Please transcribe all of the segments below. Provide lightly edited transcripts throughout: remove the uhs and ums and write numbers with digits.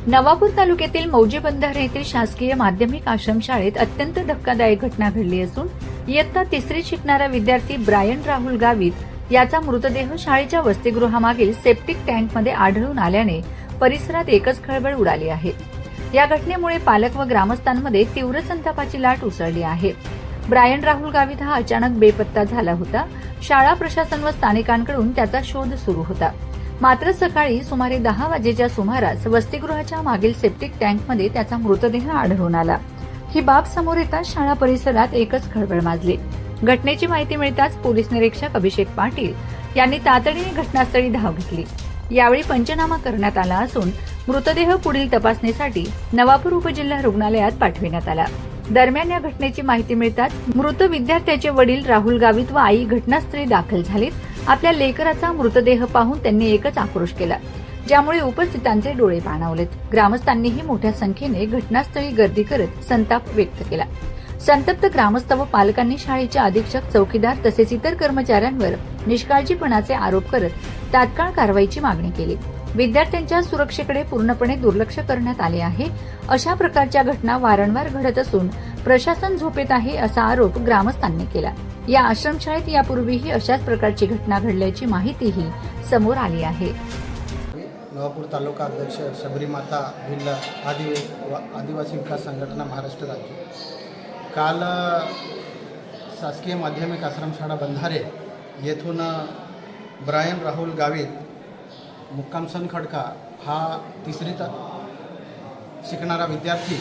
नवापूर तालुक्यातील मौजे बंधारे येथील शासकीय माध्यमिक आश्रमशाळेत अत्यंत धक्कादायक घटना घडली असून इयत्ता तिसरीत शिकणारा विद्यार्थी ब्रायन राहुल गावित याचा मृतदेह शाळेच्या वसतिगृहामागील सेप्टिक टँकमध्ये आढळून आल्याने परिसरात एकच खळबळ उडाली आहे। या घटनेमुळे पालक व ग्रामस्थांमध्ये तीव्र संतापाची लाट उसळली आहे। ब्रायन राहुल गावित हा अचानक बेपत्ता झाला होता। शाळा प्रशासन व स्थानिकांकडून त्याचा शोध सुरू होता। मात्र सकाळी सुमारे 10 वाजेच्या सुमारास वसतिगृहाच्या मागील सेप्टिक टँकमध्ये त्याचा मृतदेह आढळून आला। ही बाब समोर येताच शाळा परिसरात एकच खळबळ माजली। घटनेची माहिती मिळताच पोलीस निरीक्षक अभिषेक पाटील यांनी तातडीने घटनास्थळी धाव घेतली। यावेळी पंचनामा करण्यात आला असून मृतदेह पुढील तपासणीसाठी नवापूर उपजिल्हा रुग्णालयात पाठविण्यात आला। दरम्यान या घटनेची माहिती मिळताच मृत विद्यार्थ्याचे वडील राहुल गावित व आई घटनास्थळी दाखल झालीत। आपल्या लेकराचा मृतदेह पाहून त्यांनी एकच आक्रोश केला, ज्यामुळे उपस्थितांचे डोळे पाणावलेत। ग्रामस्थांनीही मोठ्या संख्येने घटनास्थळी गर्दी करत संताप व्यक्त केला। संतप्त ग्रामस्थ व पालकांनी शाळेचे अधीक्षक, चौकीदार तसेच इतर कर्मचाऱ्यांवर निष्काळजीपणाचे आरोप करत तात्काळ कारवाईची मागणी केली। विद्यार्थ्यांच्या सुरक्षेकडे पूर्णपणे दुर्लक्ष करण्यात आले आहे। अशा प्रकारच्या घटना वारंवार घडत असून प्रशासन झोपेत आहे असा आरोप ग्रामस्थांनी केला। या आश्रमशाळेत यापूर्वीही अशाच प्रकारची घटना घडल्याची माहितीही समोर आली आहे। नवापूर तालुका अध्यक्ष शबरी माता भिल्ल आदिवासी विकास संघटना महाराष्ट्र राज्य। काल शासकीय माध्यमिक आश्रमशाळा बंधारे येथून ब्रायन राहुल गावित मुक्काम सनखडका हा तिसरीत शिकणारा विद्यार्थी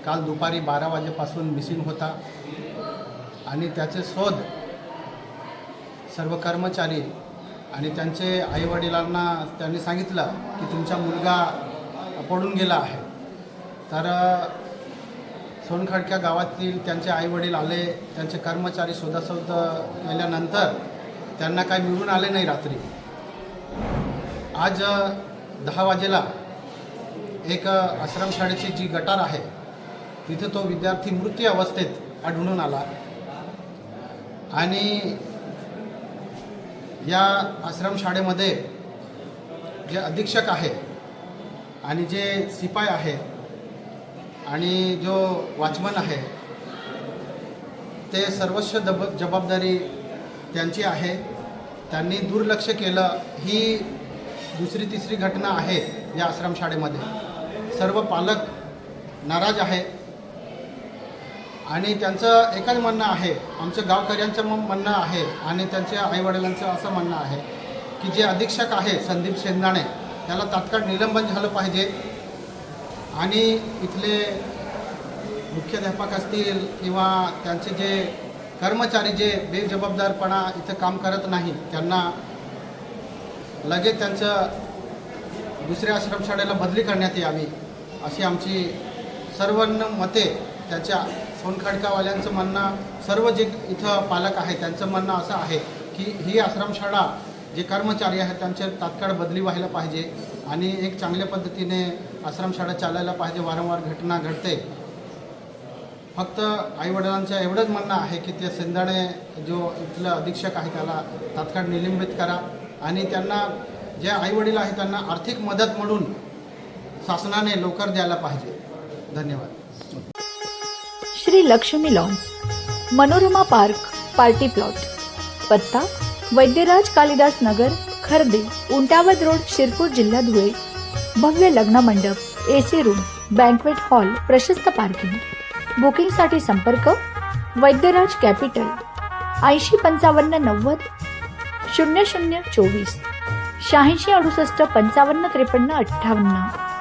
काल दुपारी 12 वाजेपासून मिसिंग होता आणि त्याचे शोध सर्व कर्मचारी आणि त्यांचे आईवडिलांना त्यांनी सांगितलं की तुमचा मुलगा पडून गेला आहे। तर सोनखडक्या गावातील त्यांचे आईवडील आले, त्यांचे कर्मचारी शोधाशोध केल्यानंतर त्यांना काही मिळून आले नाही। रात्री आज 10 वाजेला एक आश्रमशाळेची जी गटार आहे तिथे तो विद्यार्थी मृत अवस्थेत आढळून आला आणि या आश्रमशाळेमध्ये जे अधीक्षक आहे आणि जे शिपाई आहे आणि जो वॉचमन आहे ते सर्वस्व जबाबदारी त्यांची आहे। त्यांनी दुर्लक्ष केलं। ही दुसरी तिसरी घटना आहे या आश्रमशाळेमध्ये। सर्व पालक नाराज आहे आणि त्यांचं एकच म्हणणं आहे, आमच्या गावकऱ्यांचं म्हणणं आहे आणि त्यांच्या आईवडिलांचं असं म्हणणं आहे की जे अधीक्षक आहे संदीप शेंदाणे त्याला तात्काळ निलंबन झालं पाहिजे आणि इथले मुख्याध्यापक असतील किंवा त्यांचे जे कर्मचारी जे बेजबाबदारपणा इथं काम करत नाही त्यांना लगेच त्यांचं दुसऱ्या आश्रमशाळेला बदली करण्यात यावी अशी आमची सर्वांना मते। त्याच्या सोनखडकावाल्यांचं म्हणणं, सर्व जे इथं पालक आहे त्यांचं म्हणणं असं आहे की ही आश्रमशाळा जे कर्मचारी आहेत त्यांच्या तात्काळ बदली व्हायला पाहिजे आणि एक चांगल्या पद्धतीने आश्रमशाळा चालायला पाहिजे। वारंवार घटना घडते। फक्त आईवडिलांचं एवढंच म्हणणं आहे की ते शेंदाणे जो इथला अधीक्षक आहे त्याला तात्काळ निलंबित करा आणि त्यांना जे आईवडील आहेत त्यांना आर्थिक मदत म्हणून शासनाने लवकर द्यायला पाहिजे। धन्यवाद। Shri Lakshmi lawns, Manorama park, party plot, पत्ता वैद्यराज कालिदास नगर, खर्दे, उंटावद रोड, शिरपूर, जिल्हा धुळे। भव्य लग्न मंडप, AC रूम, बँक्वेट हॉल, प्रशस्त पार्किंग। बुकिंगसाठी संपर्क वैद्यराज कॅपिटल 805590 0024 86 68 55 53 58।